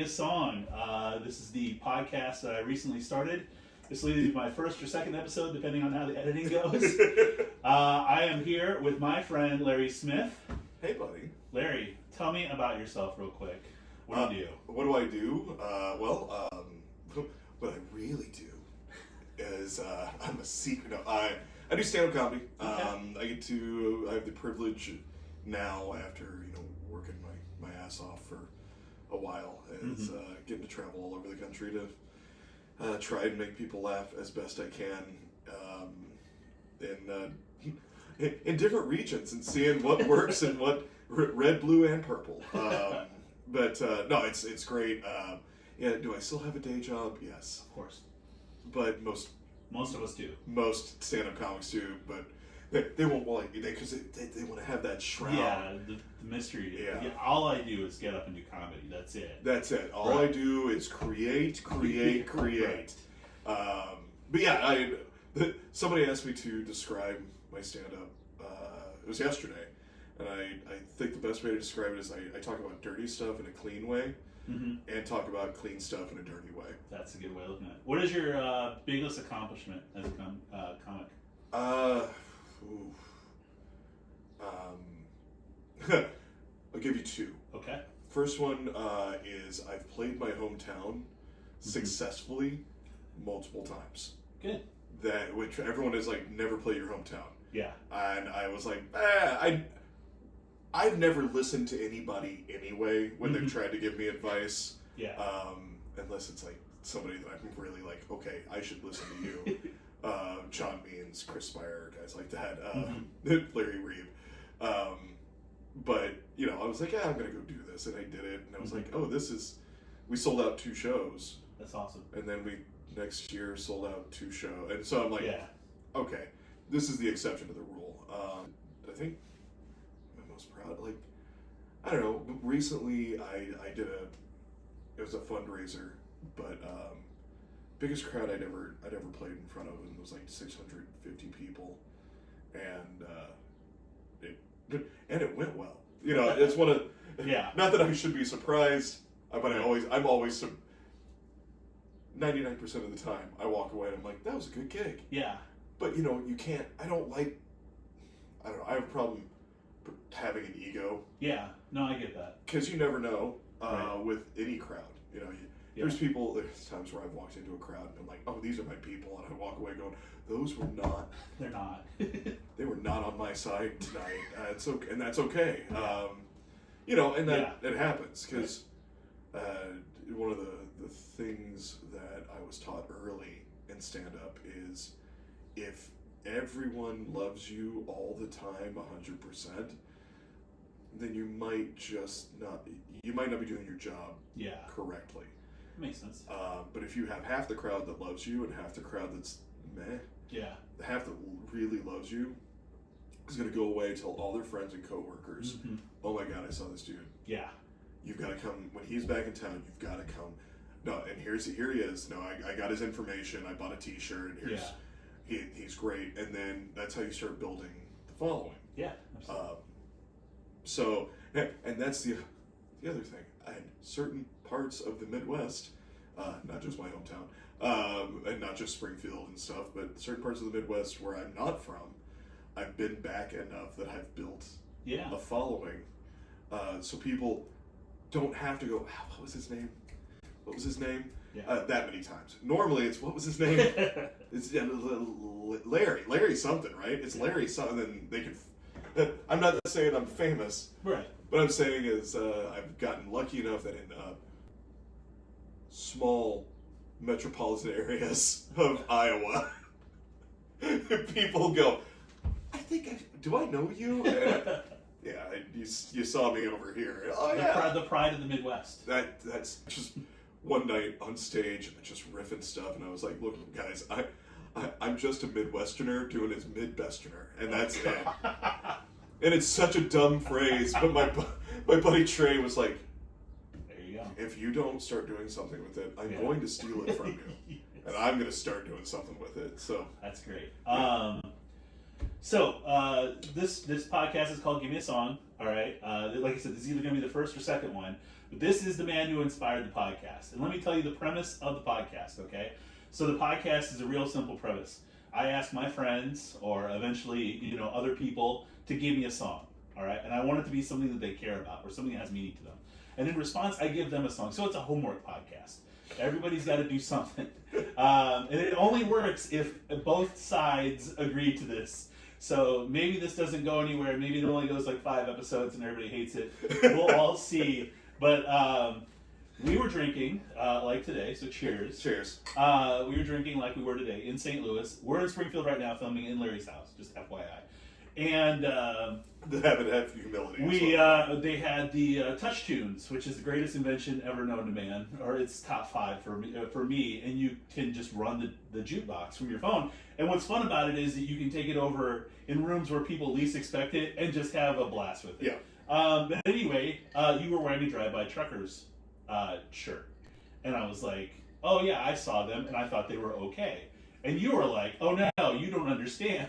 A Song. This is the podcast that I recently started. This will either be my first or second episode, depending on how the editing goes. I am here with my friend Larry Smith. Hey, buddy. Larry, tell me about yourself real quick. What do you do? What do I do? What I really do is I'm a secret. No, I do stand-up comedy. Okay. I have the privilege now, after working my ass off for a while, is getting to travel all over the country to try and make people laugh as best I can in different regions, and seeing what works and what red, blue, and purple. But no, it's great. Do I still have a day job? Yes, Of course. but most of us do. most stand-up comics do. But they won't want you because they want to have that shroud. Yeah, the mystery. Yeah. All I do is get up and do comedy. That's it. That's it. All Right. I do is create. Right. But yeah, somebody asked me to describe my stand-up. It was yesterday, and I think the best way to describe it is I talk about dirty stuff in a clean way, and talk about clean stuff in a dirty way. That's a good way of looking at it. What is your biggest accomplishment as a comic? I'll give you two. Okay. First one is I've played my hometown successfully multiple times. Good. Which everyone is like, never play your hometown. Yeah. And I was like, I've never listened to anybody anyway when they've tried to give me advice. Yeah. Unless it's like somebody that I'm really like, okay, I should listen to you. John Means, Chris Spire, guys like that. Larry Reeb. But I was like, I'm gonna go do this, and I did it, and I was like, we sold out 2 shows. That's awesome. And then we next year sold out 2 shows, and so I'm like, Yeah. okay, this is the exception to the rule. I think I'm most proud. Like, I don't know. Recently, I did it was a fundraiser, but biggest crowd I'd ever played in front of, and it was like 650 people, and it went well. It's one of not that I should be surprised, but I'm always 99% of the time I walk away and I'm like, that was a good gig. Yeah. But you can't. I don't know. I have a problem having an ego. Yeah. No, I get that. Because you never know Right. with any crowd. There's times where I've walked into a crowd and I'm like, oh, these are my people, and I walk away going, those were not. They're not. They were not on my side tonight. It's okay, and that's okay. Yeah. And that it happens because one of the things that I was taught early in stand-up is, if everyone loves you all the time 100%, then you might not be doing your job correctly. Makes sense. But if you have half the crowd that loves you and half the crowd that's meh, the half that really loves you is going to go away, tell all their friends and coworkers, oh my God, I saw this dude. Yeah. You've got to come when he's back in town. You've got to come. No, and here he is. No, I got his information. I bought a T-shirt, and he's great. And then that's how you start building the following. Yeah. Absolutely. So, and that's the other thing. I had certain parts of the Midwest, not just my hometown, and not just Springfield and stuff, but certain parts of the Midwest where I'm not from, I've been back enough that I've built a following. So people don't have to go, what was his name? What was his name? Yeah. That many times. Normally it's, what was his name? It's Larry something, right? It's Larry something. Then they can. I'm not saying I'm famous, Right. What I'm saying is I've gotten lucky enough that in small metropolitan areas of Iowa, people go, do I know you? And, you saw me over here. Oh, The pride of the Midwest. That's just one night on stage, just riffing stuff, and I was like, look, guys, I'm just a Midwesterner doing his Midwesterner, and that's it. And it's such a dumb phrase, but my buddy Trey was like, there you go. If you don't start doing something with it, I'm going to steal it from you. And I'm going to start doing something with it. So that's great. So this podcast is called Gimme A Song. All right. Like I said, this is either going to be the first or second one. But this is the man who inspired the podcast. And let me tell you the premise of the podcast, okay? So the podcast is a real simple premise. I ask my friends, or eventually, other people, to give me a song, all right? And I want it to be something that they care about, or something that has meaning to them. And in response, I give them a song. So it's a homework podcast. Everybody's got to do something. And it only works if both sides agree to this. So maybe this doesn't go anywhere. Maybe it only goes like 5 episodes and everybody hates it. We'll all see. But we were drinking like today, so cheers. Cheers. We were drinking like we were today in St. Louis. We're in Springfield right now filming in Larry's house, just FYI. And The habit of humility. they had the Touch Tunes, which is the greatest invention ever known to man, or it's top 5 for me. And you can just run the jukebox from your phone. And what's fun about it is that you can take it over in rooms where people least expect it and just have a blast with it. Yeah. But anyway, you were wearing a Drive-By Truckers shirt, and I was like, "Oh yeah, I saw them, and I thought they were okay." And you were like, "Oh no, you don't understand."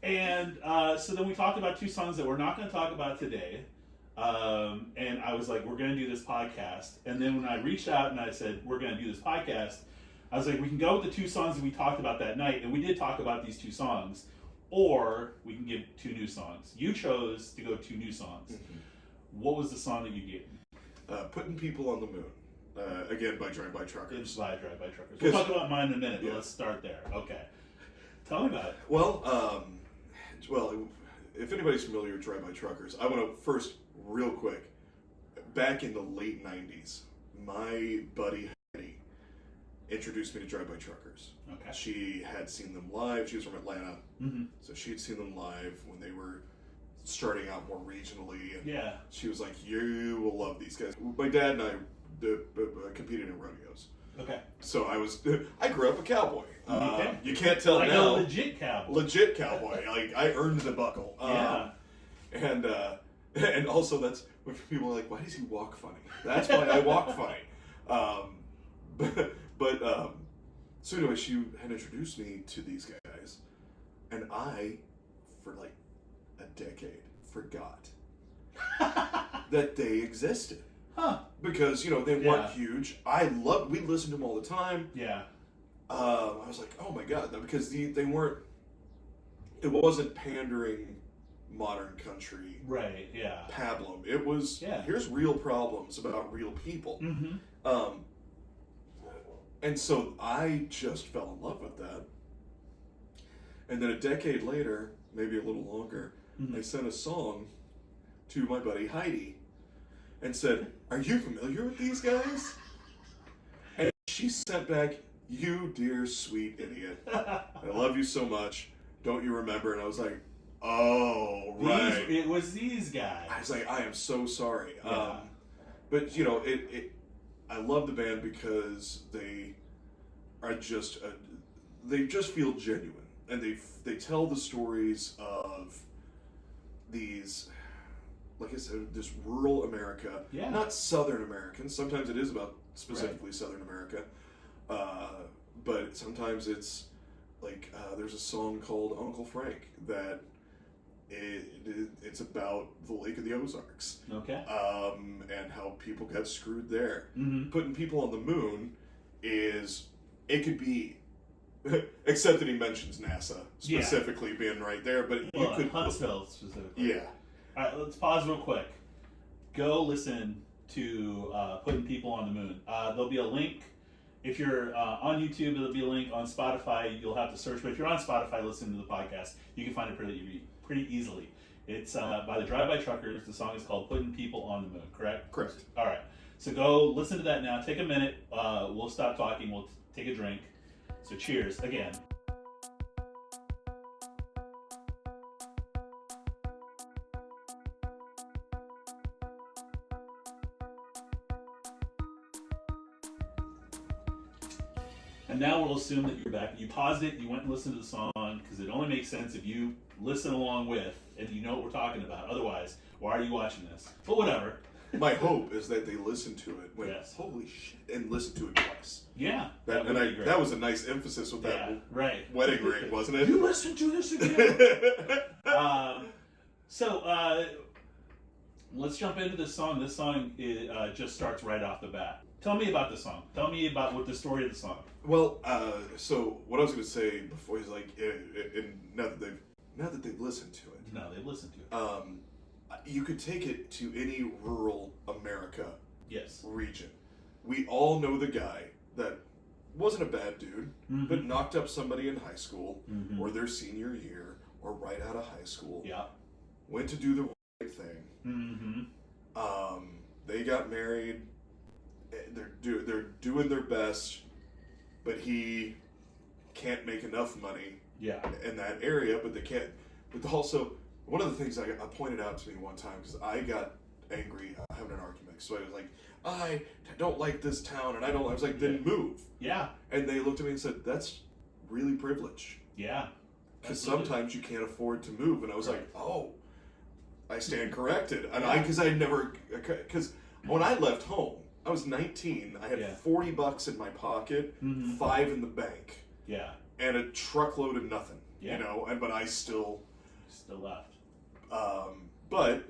And so then we talked about 2 songs that we're not going to talk about today. And I was like, we're going to do this podcast. And then when I reached out and I said, we're going to do this podcast, I was like, we can go with the 2 songs that we talked about that night. And we did talk about these 2 songs. Or we can give 2 new songs. You chose to go 2 new songs. Mm-hmm. What was the song that you gave me? Putting People on the Moon. Again, by Drive-By Truckers. It's by Drive-By Truckers. We'll talk about mine in a minute, but let's start there. Okay. Tell me about it. Well, if anybody's familiar with Drive-By Truckers, I want to first, real quick, back in the late 90s, my buddy Heidi introduced me to Drive-By Truckers. Okay. She had seen them live. She was from Atlanta. Mm-hmm. So she'd seen them live when they were starting out more regionally. And yeah. She was like, you will love these guys. My dad and I competed in rodeos. Okay. So I grew up a cowboy. Okay. You can't tell like now. A legit cowboy. Legit cowboy. Like, I earned the buckle. Yeah. And also that's when people are like, why does he walk funny? That's why I walk funny. So anyway, she had introduced me to these guys, and I, for like a decade, forgot that they existed. Huh. Because, they weren't huge. We listened to them all the time. Yeah. I was like, oh my God, because they weren't, it wasn't pandering modern country. Right, yeah. Pablum. It was, here's real problems about real people. Mm-hmm. And so I just fell in love with that. And then a decade later, maybe a little longer, mm-hmm. I sent a song to my buddy Heidi and said, are you familiar with these guys? And she sent back, you dear sweet idiot. I love you so much. Don't you remember? And I was like, oh, right. It was these guys. I was like, I am so sorry. Yeah. But, I love the band because they are they just feel genuine. And they tell the stories of these, like I said, this rural America, not Southern Americans. Sometimes it is about specifically Southern America, but sometimes it's like there's a song called Uncle Frank that it's about the Lake of the Ozarks, and how people got screwed there. Mm-hmm. Putting People on the Moon it could be. Except that he mentions NASA specifically being right there, but you could Huntsville specifically. Yeah. All right, let's pause real quick. Go listen to Putting People on the Moon. There'll be a link. If you're on YouTube, there'll be a link. On Spotify, you'll have to search. But if you're on Spotify listening to the podcast, you can find it pretty easily. It's by the Drive-By Truckers. The song is called Putting People on the Moon, correct? Correct. All right. So go listen to that now. Take a minute. We'll stop talking. We'll take a drink. So cheers again. And now we'll assume that you're back. You paused it, you went and listened to the song, because it only makes sense if you listen along with and you know what we're talking about. Otherwise, why are you watching this? But whatever. my hope is that they listen to it when Yes. holy shit, and listen to it twice. Yeah. That would be great. that was a nice emphasis with that Yeah, right. wedding ring, wasn't it? You listen to this again. So let's jump into this song. This song just starts right off the bat. Tell me about the song. Tell me about what the story of the song. Well, so what I was going to say before is like, now that they've listened to it, No, they listened to it. you could take it to any rural America Yes. region. We all know the guy that wasn't a bad dude, Mm-hmm. but knocked up somebody in high school Mhm. or their senior year or right out of high school. Yeah. Went to do the right thing. Mm-hmm. They got married. They're doing their best, but he can't make enough money Yeah. in that area. But they can't. But also, one of the things I pointed out to me one time because I got angry having an argument. So I was like, I don't like this town, and I was like, then move. Yeah. And they looked at me and said, that's really privilege. Yeah. Because Absolutely. sometimes you can't afford to move. And I was Right. like, oh, I stand corrected. And Yeah. because when I left home, I was 19. I had Yeah. $40 in my pocket, Mhm. 5 in the bank, Yeah. and a truckload of nothing. Yeah. But I still, Still left. but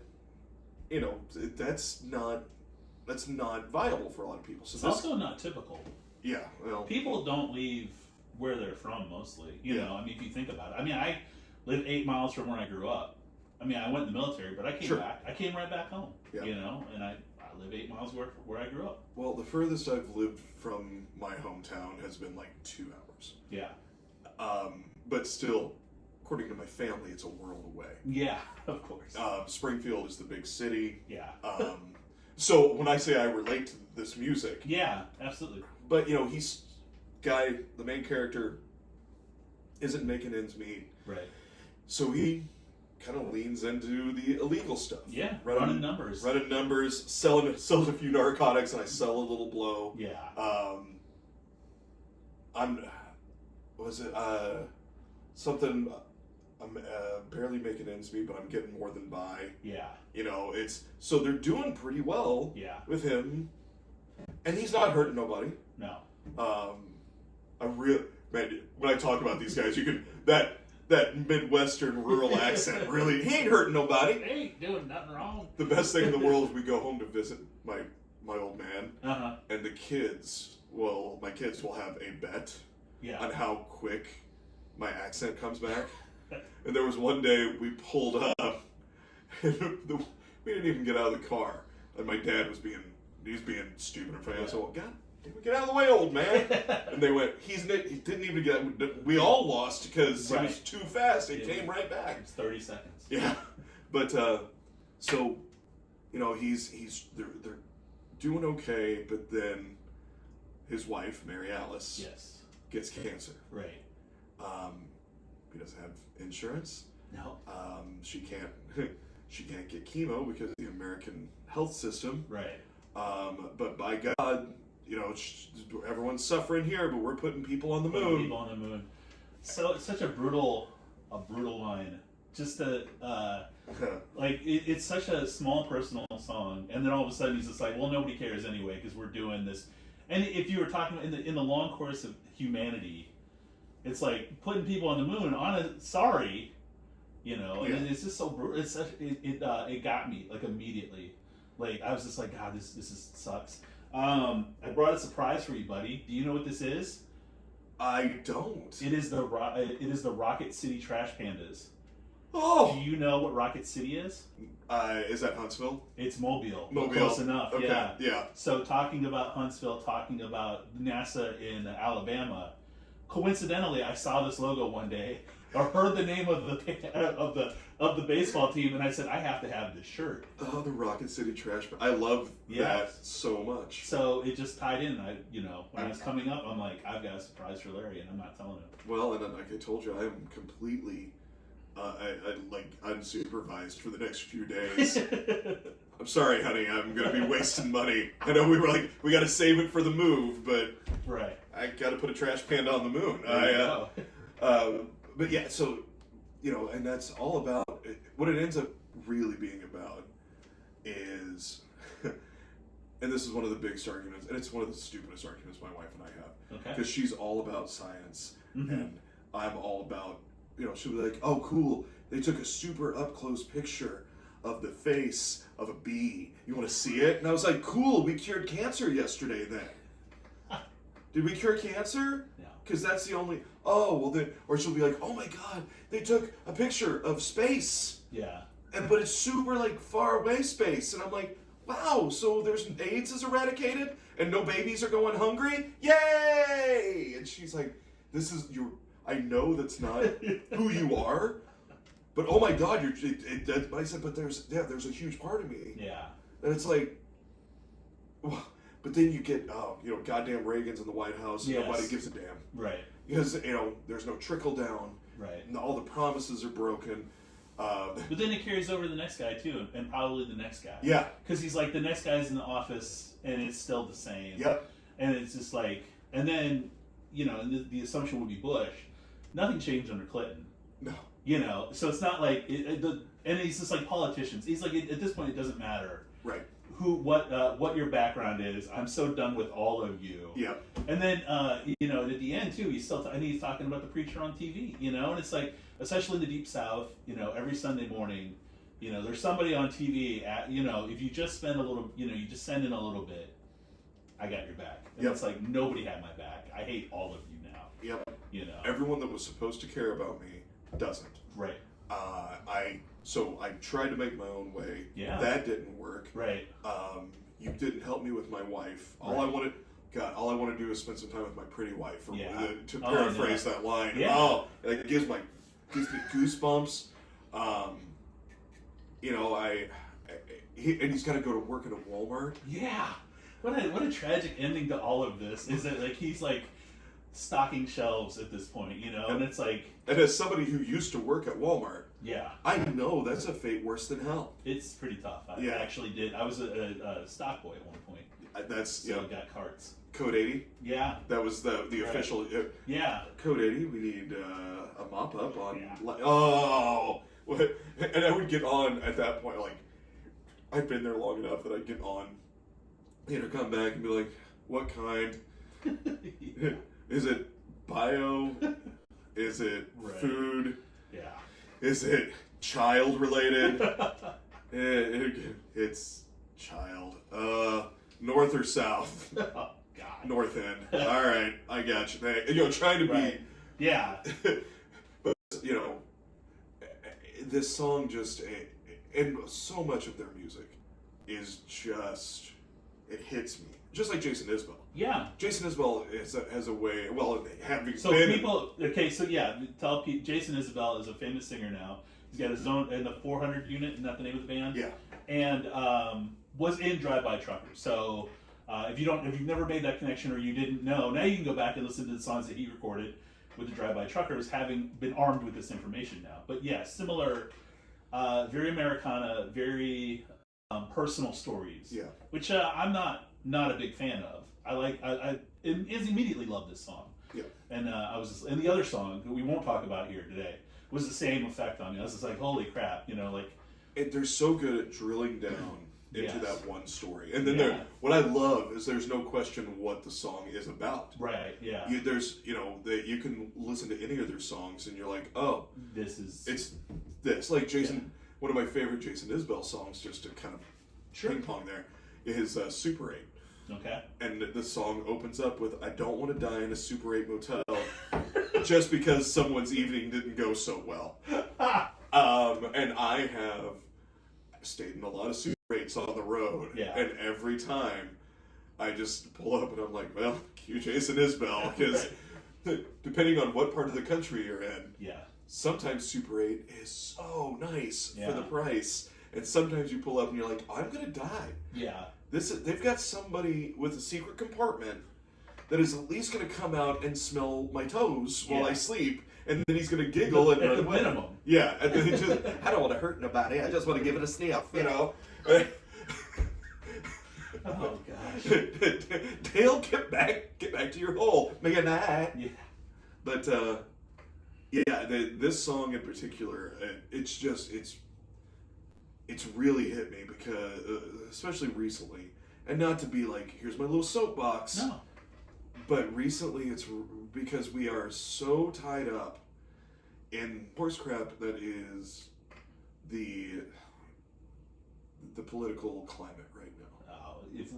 that's not viable for a lot of people. So It's this, also not typical. yeah, well, People don't leave where they're from mostly. You Yeah. know, I mean, if you think about it. I mean, I live 8 miles from where I grew up. I mean, I went in the military, but I came Sure. back. I came right back home. Yeah. You know, and I live 8 miles where I grew up. well, the furthest I've lived from my hometown has been like 2 hours. Yeah. But still, according to my family, it's a world away. Yeah, of course. Springfield is the big city. Yeah. So when I say I relate to this music, Yeah, absolutely. but the main character, isn't making ends meet, Right. so he kind of leans into the illegal stuff. Yeah. Running numbers. running numbers, selling a few narcotics, and I sell a little blow. Yeah. Something. I'm barely making ends meet, but I'm getting more than by. Yeah. So they're doing pretty well Yeah. with him, and he's not hurting nobody. No. Man, when I talk about these guys, you can that Midwestern rural accent really, he ain't hurting nobody. They ain't doing nothing wrong. The best thing in the world is we go home to visit my old man, Uh-huh. and my kids will have a bet Yeah. on how quick my accent comes back. And there was one day we pulled up, and we didn't even get out of the car, and my dad was being stupid in front of us. I said, well, God, get out of the way, old man. And they went, he didn't even get, we all lost because it was too fast. It came right back. It's 30 seconds. Yeah. But, so, they're doing okay, but then his wife, Mary Alice, Yes. gets cancer. Right. He doesn't have insurance. No. She can't get chemo because of the American health system. Right. But by God, everyone's suffering here, but we're putting people on the Putting moon. People on the moon. So it's such a brutal line. Just it's such a small personal song, and then all of a sudden he's just like, well, nobody cares anyway because we're doing this. And if you were talking in the long course of humanity, it's like putting people on the moon. Sorry, and it's just so brutal. It's such, it got me like immediately. Like I was just like, God, this sucks. I brought a surprise for you, buddy. Do you know what this is? I don't. It is the Rocket City Trash Pandas. Oh! Do you know what Rocket City is? Is that Huntsville? It's Mobile. Mobile. Close enough. Okay. Yeah. Yeah. So talking about Huntsville, talking about NASA in Alabama. Coincidentally, I saw this logo one day, or heard the name of the baseball team, and I said, I have to have this shirt. Oh, the Rocket City Trash. I love that so much. So it just tied in. When I was coming up, I'm like, I've got a surprise for Larry, and I'm not telling him. Well, and then, like I told you, I am completely, unsupervised for the next few days. I'm sorry, honey. I'm gonna be wasting money. I know we were like, we got to save it for the move, but Right. I got to put a trash panda on the moon. There you go. But yeah, so and that's all about what it ends up really being about is and this is one of the biggest arguments, and it's one of the stupidest arguments my wife and I have. Okay. Because she's all about science, Mm-hmm. and I'm all about, she'll be like, oh, cool, they took a super up-close picture of the face of a bee. You want to see it? And I was like, cool, we cured cancer yesterday then. Did we cure cancer? No. Because that's the only, oh, well then, or she'll be like, oh my God, they took a picture of space. Yeah. But it's super like far away space. And I'm like, wow, so there's AIDS is eradicated and no babies are going hungry? Yay! And she's like, this is your, I know that's not who you are, but oh my God, but I said, but there's a huge part of me. Yeah. And it's like, well, but then you get, goddamn Reagan's in the White House, and Yes. nobody gives a damn. Right. Because, there's no trickle down. Right. And all the promises are broken. But then it carries over to the next guy too, and probably the next guy. Yeah. Because he's like, the next guy's in the office, and it's still the same. Yep. And it's just like, and then, and the assumption would be Bush. Nothing changed under Clinton. No. So it's not like, and he's just like politicians. He's like, at this point, it doesn't matter. Right. What your background is. I'm so done with all of you. Yeah. And then, at the end too, he's still, he's talking about the preacher on TV, and it's like, especially in the Deep South, every Sunday morning, there's somebody on TV if you just spend a little, you just send in a little bit, I got your back. And Yep. it's like, nobody had my back. I hate all of you now. Yep. Everyone Everyone that was supposed to care about me doesn't. Right. I tried to make my own way. Yeah. That didn't work. Right. You didn't help me with my wife. Right. All I want to do is spend some time with my pretty wife. Or, Yeah. To paraphrase yeah. that line. Yeah. Oh, it gives me goosebumps. And he's got to go to work at a Walmart. Yeah. What a tragic ending to all of this is that like he's like stocking shelves at this point, and it's like, And as somebody who used to work at Walmart, yeah, I know that's a fate worse than hell. it's pretty tough. I Yeah. actually did. I was a stock boy at one point, That's so I got carts. Code 80. Yeah, That was the Right. official. yeah, Code 80. We need a mop up on. Yeah. Oh, what? And I would get on at that point. Like I'd been there long enough that I'd get on, come back and be like, "What kind? Is it bio? Is it Right. food? yeah. Is it child related? It's child. North or south? Oh God. North end. All right, I got you. Trying to Right. Yeah. be, but this song just, and so much of their music is just, it hits me. Just like Jason Isbell. Yeah. Jason Isbell has a way. Well, having So been people, okay, so yeah, tell people, Jason Isbell is a famous singer now. He's got his own in the 400 unit, isn't that the name of the band? Yeah. And was in Drive By Truckers. So if you've never made that connection or you didn't know, now you can go back and listen to the songs that he recorded with the Drive By Truckers, having been armed with this information now. But yeah, similar, very Americana, very personal stories. Yeah. Which I'm not a big fan of. I immediately loved this song. Yeah. And and the other song that we won't talk about here today was the same effect on me. I was just like, holy crap, They're so good at drilling down into Yes. that one story. And then Yeah. what I love is there's no question what the song is about. Right, yeah. That you can listen to any of their songs and you're like, oh, It's this. Like Jason, one of my favorite Jason Isbell songs, just to kind of Sure. ping pong there, is Super 8. okay. And the song opens up with, I don't want to die in a Super 8 motel just because someone's evening didn't go so well. And I have stayed in a lot of Super 8s on the road. Yeah. And every time I just pull up and I'm like, well, cue Jason Isbell, because depending on what part of the country you're in, Yeah. sometimes Super 8 is so nice Yeah. for the price. And sometimes you pull up and you're like, I'm going to die. Yeah. They've got somebody with a secret compartment that is at least going to come out and smell my toes while Yeah. I sleep, and then he's going to giggle and At run the away. minimum. Yeah, and then he just, I don't want to hurt nobody. I just want to give it a sniff, Oh gosh. Dale, get back to your hole. Make a night. Yeah. But this song in particular, it's really hit me because, especially recently, and not to be like, here's my little soapbox. No. But recently, it's because we are so tied up in horse crap that is the political climate right now.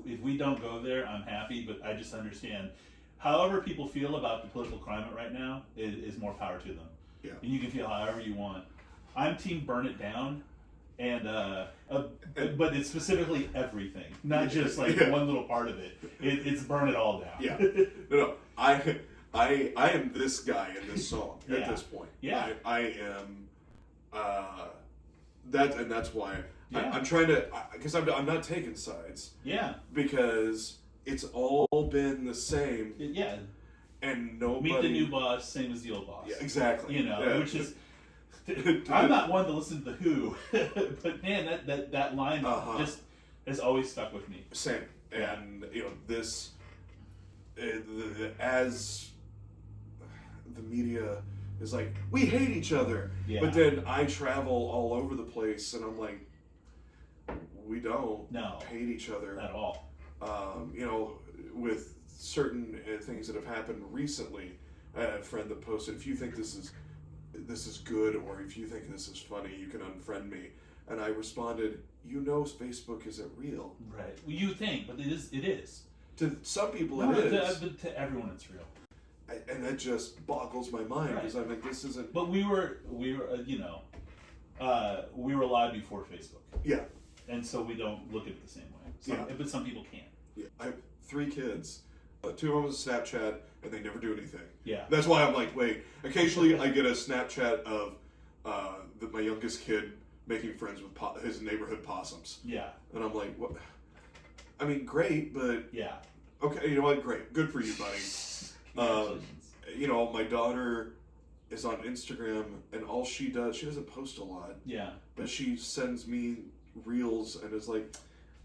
If we don't go there, I'm happy, but I just understand. However people feel about the political climate right now is more power to them. Yeah. And you can feel however you want. I'm team burn it down, and but it's specifically everything, not just like one little part of it. It's burn it all down. Yeah. No. I am this guy in this song at this point. Yeah. I am. That's why I'm trying to, because I'm not taking sides. Yeah. Because it's all been the same. Yeah. And nobody. Meet the new boss, same as the old boss. Yeah, exactly. You know, which is. I'm not one to listen to the Who, but man, that line just has always stuck with me. Same. And this, as the media is like, we hate each other. Yeah. But then I travel all over the place, and I'm like, we don't hate each other at all. With certain things that have happened recently, I had a friend that posted, if you think this is good, or if you think this is funny, you can unfriend me. And I responded, Facebook isn't real. Right. Well, you think, but it is. To some people it is. To everyone it's real. And that just boggles my mind, because I'm like, this isn't... But we were we were alive before Facebook. Yeah. And so we don't look at it the same way. But some people can. Yeah. I have 3 kids. 2 of them is Snapchat, and they never do anything. Yeah. That's why I'm like, wait. Occasionally, I get a Snapchat of my youngest kid making friends with his neighborhood possums. Yeah. And I'm like, what? I mean, great, but yeah. Okay, you know what? Great, good for you, buddy. My daughter is on Instagram, and all she doesn't post a lot. Yeah. But she sends me reels, and is like,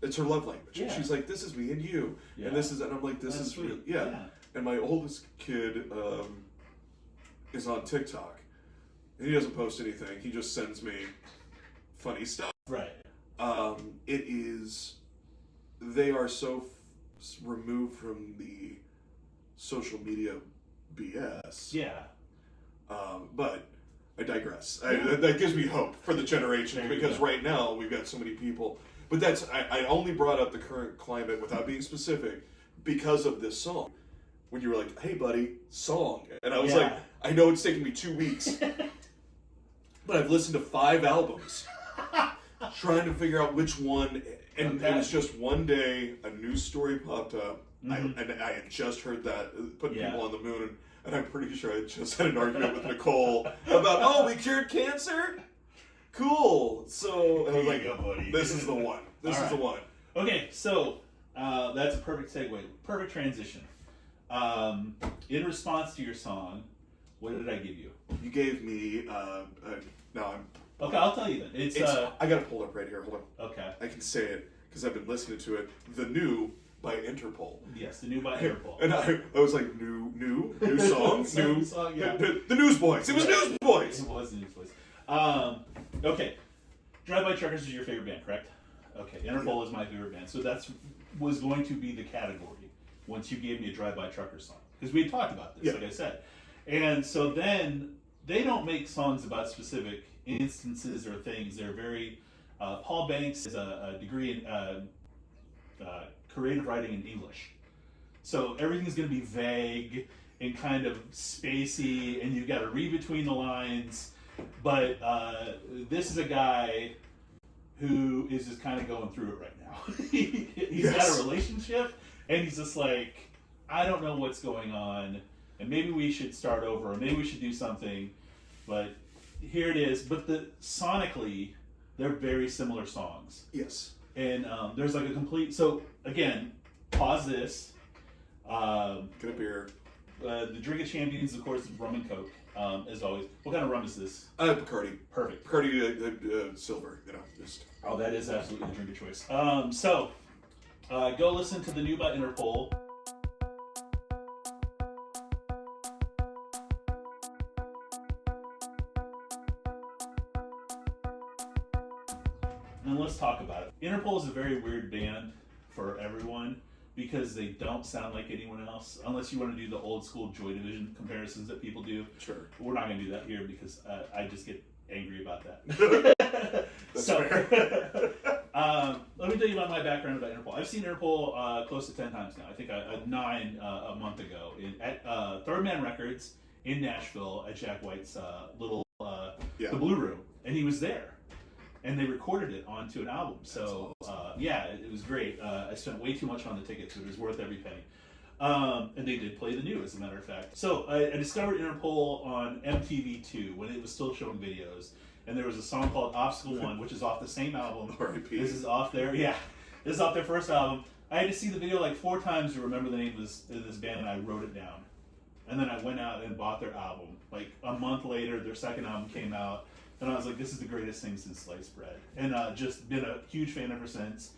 it's her love language. Yeah. She's like, this is me and you, and this is, and I'm like, this That's is sweet. real. Yeah. And my oldest kid is on TikTok, and he doesn't post anything. He just sends me funny stuff. Right. They are so removed from the social media BS. Yeah. But I digress. That gives me hope for the generation, because right now we've got so many people. But I only brought up the current climate without being specific because of this song. When you were like, hey buddy, song. And I was like, I know it's taken me 2 weeks, but I've listened to 5 albums trying to figure out which one. And it was just one day, a news story popped up, and I had just heard that, putting people on the moon, and I'm pretty sure I just had an argument with Nicole about, we cured cancer? Cool. So I was like, buddy. This is the one. This is the one. Okay, so that's a perfect segue. Perfect transition. In response to your song, what did I give you? You gave me, Okay, I'll tell you then. It's I got it pulled up right here. Hold on. Okay. I can say it because I've been listening to it. The New by Interpol. Yes, the New by Interpol. And I was like, new song, new song, yeah. The Newsboys. It was Newsboys. It was the Newsboys. Okay. Drive-By Truckers is your favorite band, correct? Okay. Interpol is my favorite band, so was going to be the category once you gave me a Drive-By Truckers song, because we had talked about this, like I said, and so then they don't make songs about specific instances or things. They're very Paul Banks has a degree in creative writing in English, so everything's going to be vague and kind of spacey, and you've got to read between the lines. But this is a guy who is just kind of going through it right now. He's got a relationship, and he's just like, I don't know what's going on, and maybe we should start over, or maybe we should do something, but here it is. But sonically, they're very similar songs. Yes. And there's like a complete... So, again, pause this. Get a beer. The Drink of Champions, of course, is rum and Coke, as always. What kind of rum is this? Bacardi. Perfect. Bacardi silver, just... Oh, that is absolutely the drink of choice. So, go listen to the New by Interpol. And let's talk about it. Interpol is a very weird band for everyone because they don't sound like anyone else. Unless you want to do the old school Joy Division comparisons that people do. Sure. We're not going to do that here because I just get angry about that. That's so, fair. let me tell you about my background about Interpol. I've seen Interpol close to 10 times now. I think 9 a month ago at Third Man Records in Nashville at Jack White's little the Blue Room, and he was there, and they recorded it onto an album. So awesome. It was great. I spent way too much on the tickets, so it was worth every penny. And they did play the new, as a matter of fact. So I discovered Interpol on MTV2 when it was still showing videos. And there was a song called Obstacle 1, which is off the same album. R.I.P. This is off their, this is off their first album. I had to see the video like 4 times to remember the name of this band, and I wrote it down. And then I went out and bought their album. Like a month later, their second album came out. And I was like, this is the greatest thing since sliced bread. And just been a huge fan ever since.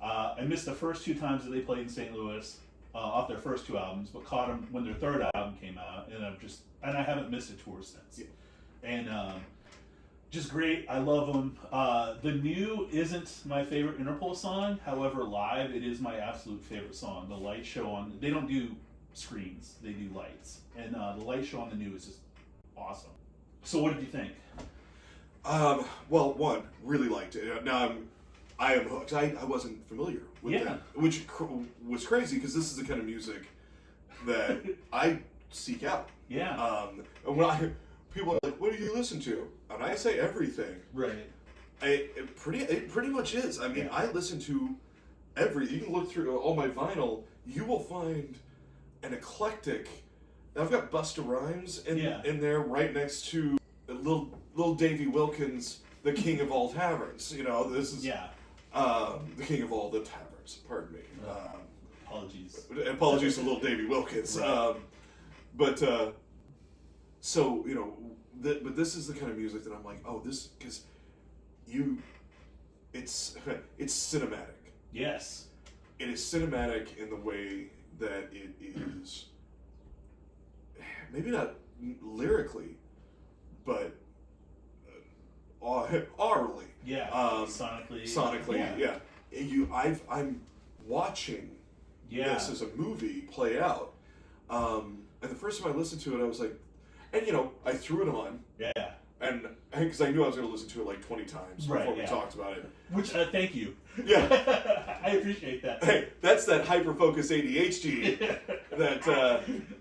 I missed the first 2 times that they played in St. Louis. Off their first 2 albums, but caught them when their third album came out, and I haven't missed a tour since. Yeah. And just great. I love them. The new isn't my favorite Interpol song. However, live it is my absolute favorite song. The light show on, they don't do screens, they do lights, and the light show on the new is just awesome. So what did you think? Well, one, really liked it. Now I am hooked. I wasn't familiar with that, which was crazy because this is the kind of music that I seek out. Yeah. And when people are like, "What do you listen to?" and I say everything. Right. It pretty much is. I mean, I listen to everything. You can look through all my vinyl. You will find an eclectic. I've got Busta Rhymes in there right next to Lil Davy Wilkins, the king of all taverns. You know, this is the king of all the taverns. Pardon me. Apologies to Lil Davy Wilkins. Right. So you know, but this is the kind of music that I'm like, oh, this because it's cinematic. Yes. It is cinematic in the way that it is. Maybe not lyrically, but aurally. Yeah. Sonically. I'm watching this as a movie play out. And the first time I listened to it, I was like, and I threw it on. Yeah. And because I knew I was going to listen to it like 20 times before we talked about it. Which, thank you. Yeah. I appreciate that. Hey, that's that hyper-focus ADHD that...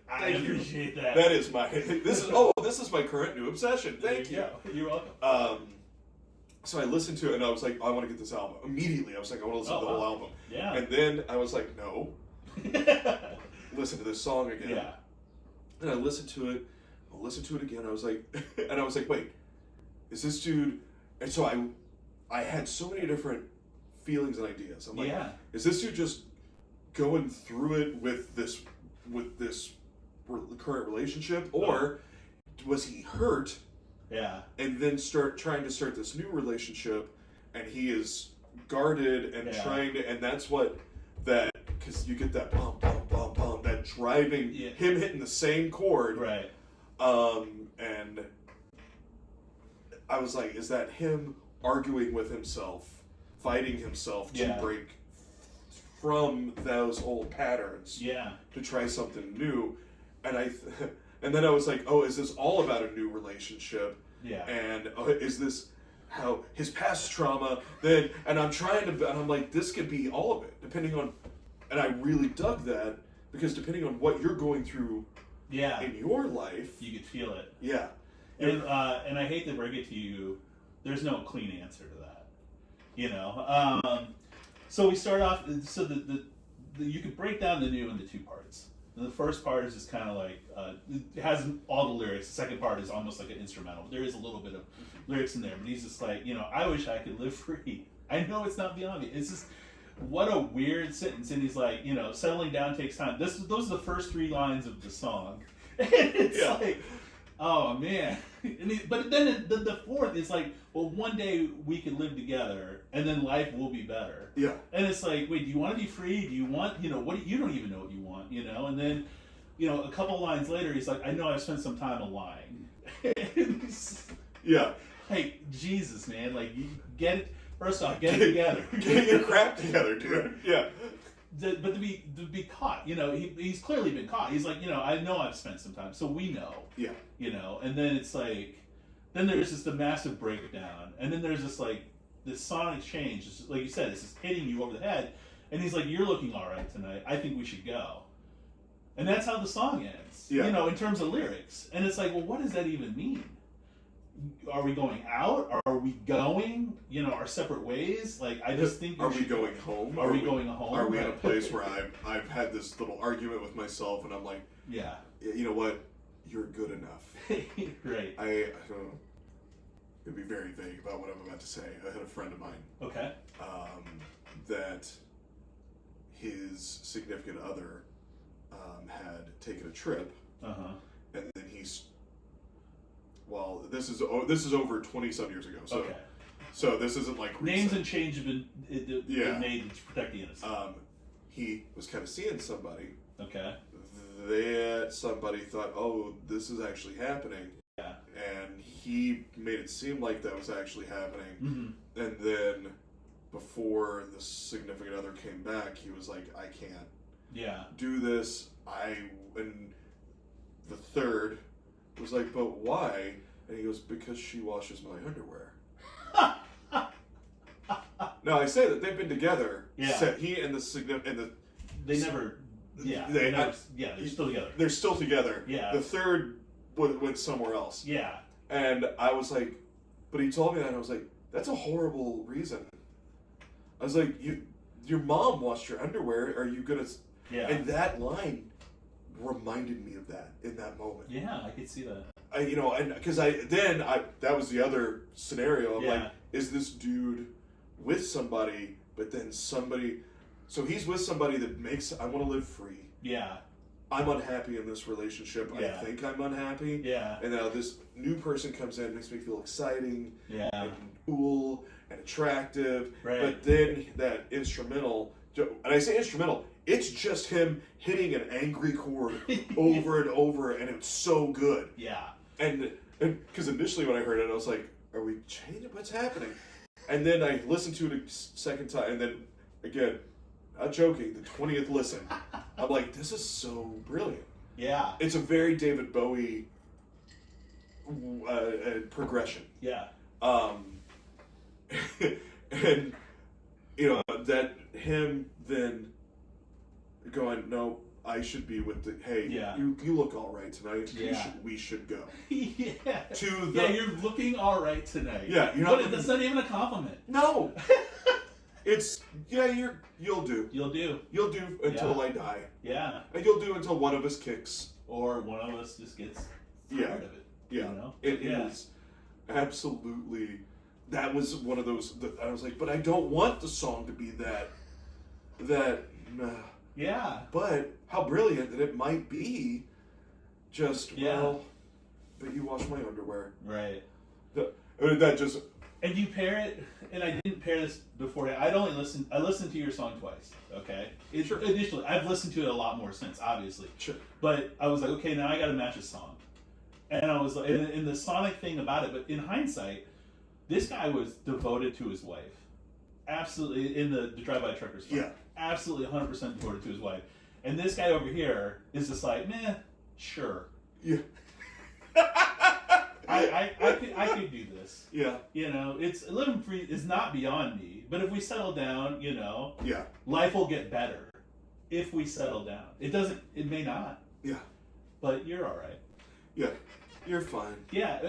I appreciate that. That is this is my current new obsession. Thank you. You're welcome. So I listened to it and I was like, I want to get this album. Immediately, I was like, I want to listen to the whole album. Yeah. And then I was like, no. Listen to this song again. Yeah. And I listened to it. I'll listen to it again. I was like, wait, is this dude? And so I had so many different feelings and ideas. I'm like, is this dude just going through it with this current relationship, or was he hurt? Yeah. And then trying to start this new relationship, and he is guarded and trying to, and that's what because you get that bum bum bum bum, that driving him hitting the same chord, right? And I was like, is that him arguing with himself, fighting himself to break from those old patterns, to try something new? And then I was like, oh, is this all about a new relationship? Yeah. And is this how his past trauma? And I'm like, this could be all of it, depending on. And I really dug that because depending on what you're going through, in your life, you could feel it. Yeah. And I hate to break it to you, there's no clean answer to that. So we start off. So you could break down the new into 2 parts. And the first part is just kind of like, it has all the lyrics. The second part is almost like an instrumental. There is a little bit of lyrics in there, but he's just like, I wish I could live free. I know it's not beyond me. It's just, what a weird sentence. And he's like, settling down takes time. Those are the first 3 lines of the song. And it's like, oh man. But then the fourth is like, well, one day we could live together and then life will be better. Yeah. And it's like, wait, do you want to be free? Do you want, what? You don't even know what you want, And then, a couple lines later, he's like, I know I've spent some time lying. Yeah. Like, Jesus, man. Like, you get it. First off, get it together. Get your crap together, dude. Yeah. But to be caught, he's clearly been caught. He's like, I know I've spent some time, so we know. Yeah. And then it's like, then there's just a massive breakdown, and then there's this like this sonic change, just, like you said, it's just hitting you over the head, and he's like, "You're looking all right tonight. I think we should go," and that's how the song ends. Yeah. In terms of lyrics, and it's like, well, what does that even mean? Are we going out? Are we going, our separate ways? Like, I just think... Are we going home? Are we going home? Are we in a place where I've had this little argument with myself, and I'm like, yeah, you know what? You're good enough. Right. I don't know. It'd be very vague about what I'm about to say. I had a friend of mine. Okay. That his significant other had taken a trip, and then this is over 20-some years ago. So, okay. So this isn't like recent. Names and change have been made to protect the innocent. He was kind of seeing somebody. Okay. That somebody thought, oh, this is actually happening. Yeah. And he made it seem like that was actually happening. Mm-hmm. And then before the significant other came back, he was like, I can't do this. And the third was like, but why? And he goes, because she washes my underwear. Now, I say that they've been together. Yeah. He and the significant... They never... Yeah. They're still together. They're still together. Yeah. The third went somewhere else. Yeah. And I was like, but he told me that, and I was like, that's a horrible reason. I was like, your mom washed your underwear. Are you gonna? Yeah. And that line reminded me of that in that moment. Yeah, I could see that. And because that was the other scenario. I'm like, is this dude with somebody, but then somebody? So he's with somebody that I want to live free. Yeah. I'm unhappy in this relationship. Yeah. I think I'm unhappy. Yeah. And now this new person comes in, makes me feel exciting. Yeah. And cool and attractive. Right. But then that instrumental, and I say instrumental, it's just him hitting an angry chord over and over, and it's so good. Yeah. And because initially when I heard it, I was like, are we changing? What's happening? And then I listened to it a second time, and then again, not joking, the 20th listen, I'm like, this is so brilliant. Yeah. It's a very David Bowie progression. Yeah. And, that him then going, no, I should be with you look all right tonight. Yeah. We should go. Yeah. To you're looking all right tonight. Yeah. That's not even a compliment. No. It's, you'll do. You'll do. You'll do until I die. Yeah. And you'll do until one of us kicks. Or one of us just gets tired of it. Yeah. It is absolutely, that was one of those, I was like, but I don't want the song to be that, yeah. But how brilliant that it might be well, but you wash my underwear. Right. That just... And you pair it, and I didn't pair this before. I listened to your song twice, okay? Sure. Initially, I've listened to it a lot more since, obviously. Sure. But I was like, okay, now I got to match a song. And I was like, and the sonic thing about it, but in hindsight, this guy was devoted to his wife. Absolutely, in the Drive-By Truckers song. Yeah. Absolutely 100% devoted to his wife. And this guy over here is just like, meh, sure. Yeah. I could do this. Yeah. It's living free is not beyond me. But if we settle down, yeah, life will get better if we settle down. It may not. Yeah. But you're all right. Yeah. You're fine. Yeah,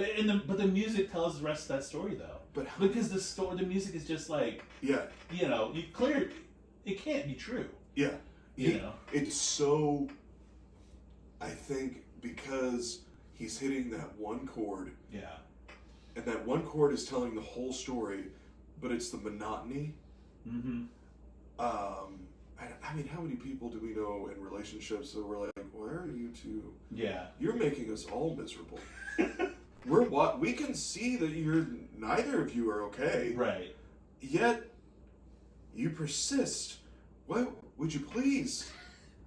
but the music tells the rest of that story though. But because the music is just like, you clear it can't be true. Yeah. It's so, I think because he's hitting that one chord. Yeah. And that one chord is telling the whole story, but it's the monotony. Mm-hmm. I mean, how many people do we know in relationships that we're like, why are you two? Yeah. You're making us all miserable. We can see that neither of you are okay. Right. Yet, you persist. What? Would you please?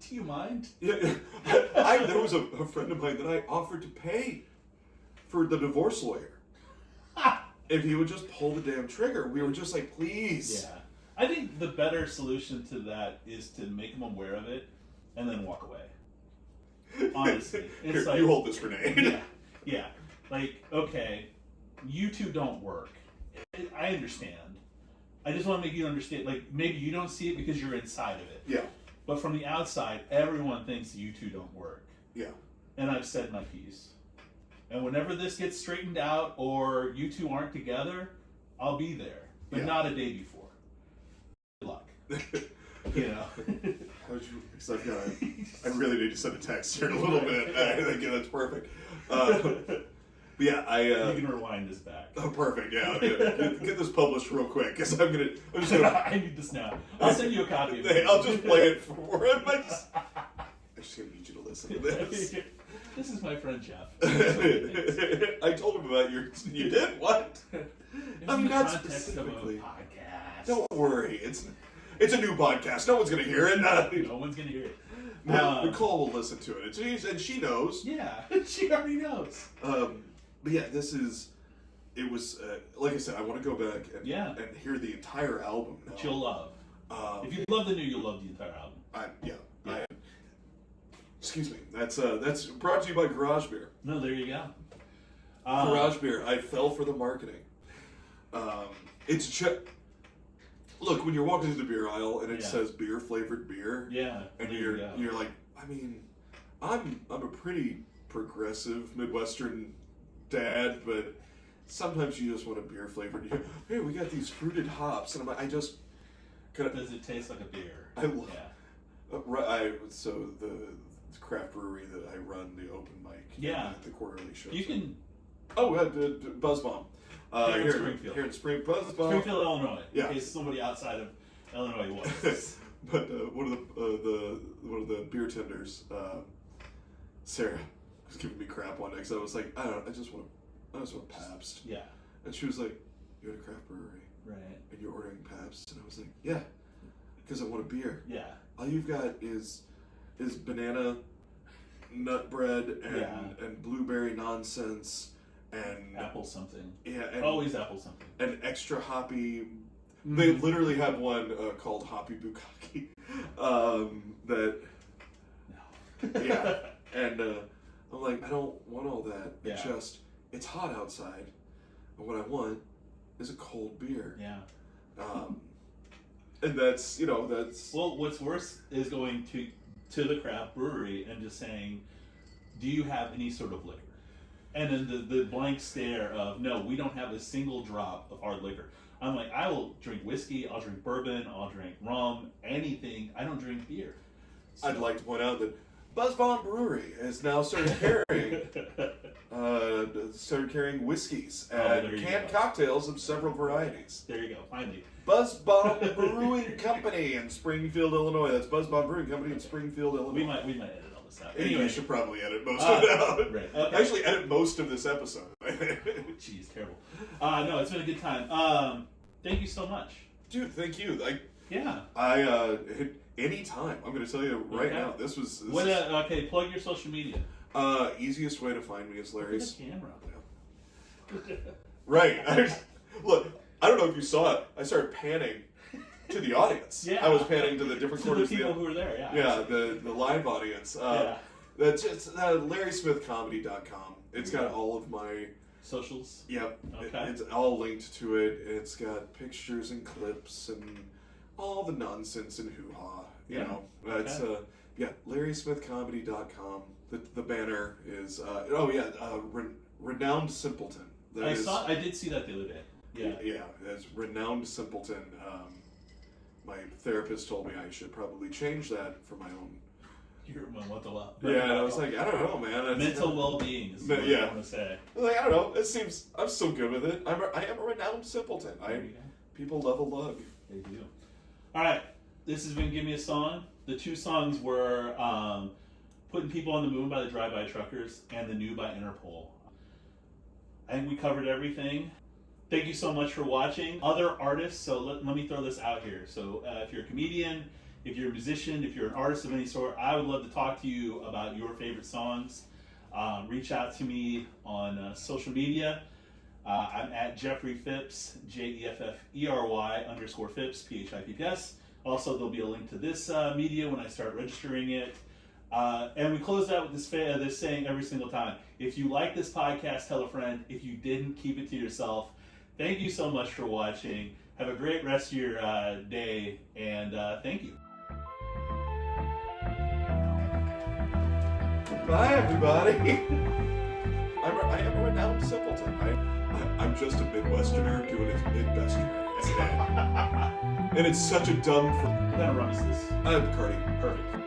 Do you mind? Yeah. There was a friend of mine that I offered to pay for the divorce lawyer. if he would just pull the damn trigger. We were just like, please. Yeah. I think the better solution to that is to make him aware of it and then walk away. Honestly. It's Here, like, you hold this grenade. Yeah. Like, okay, you two don't work. I understand. I just want to make you understand, like, maybe you don't see it because you're inside of it. Yeah. But from the outside, everyone thinks you two don't work. Yeah. And I've said my piece. And whenever this gets straightened out or you two aren't together, I'll be there. But not a day before. Good luck. You know? How would you, because I really need to send a text here in a little bit. I think that's perfect. But yeah, you can rewind this back. Oh, perfect. Yeah, get this published real quick because I'm just gonna. I need this now. I'll send you a copy of it. I'll just play it for him. I just gonna need you to listen to this. This is my friend Jeff. I told him about your. You did what? I mean, not specifically. Of a podcast. Don't worry, it's a new podcast. No one's gonna hear it. No one's gonna hear it. Nicole will listen to it, and she knows. Yeah, she already knows. But yeah, it was, like I said, I want to go back and hear the entire album now. Which you'll love. If you love the new, you'll love the entire album. Excuse me. That's brought to you by Garage Beer. No, there you go. Garage Beer. I fell for the marketing. It's just... Look, when you're walking through the beer aisle and it says beer-flavored beer, and you're like, I mean, I'm a pretty progressive Midwestern dad, but sometimes you just want a beer flavored. Hey, we got these fruited hops, and I'm like, does it taste like a beer? So the craft brewery that I run the open mic at the quarterly show. You can. Buzz Bomb. Here in Springfield. Here in Springfield, Springfield, Illinois. Yeah. In case somebody outside of Illinois was. But one of the beer tenders, Sarah, was giving me crap one day because I was like, I just want Pabst. Yeah. And she was like, "You're at a craft brewery, right? And you're ordering Pabst?" And I was like, "Yeah, because I want a beer. Yeah. All you've got is banana, nut bread, and blueberry nonsense." And apple something. Yeah, and always apple something. And extra hoppy. They literally have one called Hoppy Bukkake. That. No. Yeah, and I'm like, I don't want all that. Yeah. It's hot outside, and what I want is a cold beer. Yeah. And that's. Well, what's worse is going to the craft brewery and just saying, "Do you have any sort of liquor?" And then the blank stare of, no, we don't have a single drop of hard liquor. I'm like, I will drink whiskey, I'll drink bourbon, I'll drink rum, anything. I don't drink beer. So. I'd like to point out that Buzz Bomb Brewery has now started carrying whiskeys and canned cocktails of several varieties. There you go, finally. Buzz Bomb Brewing Company in Springfield, Illinois. That's Buzz Bomb Brewing Company in Springfield, Illinois. We might edit all this out. Anyway, you should probably edit most of it out. Right. Okay. Actually, edit most of this episode. Jeez, terrible. No, it's been a good time. Thank you so much. Dude, thank you. Anytime. I'm going to tell you right now. This was... Okay, plug your social media. Easiest way to find me is Larry's... Put the camera up there. Right. Look, I don't know if you saw it. I started panning to the audience. Yeah. I was panning to the different corners of the people who were there, yeah. Yeah, the live audience. That's just LarrySmithComedy.com. It's got all of my... socials? Yep. Okay. It's all linked to it. It's got pictures and clips and all the nonsense and hoo-ha. You know. It's LarrySmithComedy.com. The banner is Renowned Simpleton. I did see that the other day. Yeah. Yeah, it's Renowned Simpleton. My therapist told me I should probably change that for my own. Your mental well. Yeah, and I was like, I don't know, man. Mental well-being is what I want to say. Like, I don't know. It seems I'm still good with it. I am a renowned simpleton. People love a lug. They do. All right, this has been Give Me a Song. The two songs were Putting People on the Moon by the Drive-By Truckers and The New by Interpol. I think we covered everything. Thank you so much for watching. Other artists, so let me throw this out here. So if you're a comedian, if you're a musician, if you're an artist of any sort, I would love to talk to you about your favorite songs. Reach out to me on social media. I'm at Jeffrey Phipps, JEFFERY_Phipps, PHIPPS. Also, there'll be a link to this media when I start registering it. And we close out with this saying every single time. If you like this podcast, tell a friend. If you didn't, keep it to yourself. Thank you so much for watching. Have a great rest of your day, and thank you. Bye, everybody. I am a renowned simpleton. I'm just a Midwesterner doing his Midwesterner. And it's such a dumb... What kind of rum is this? Bacardi. Perfect.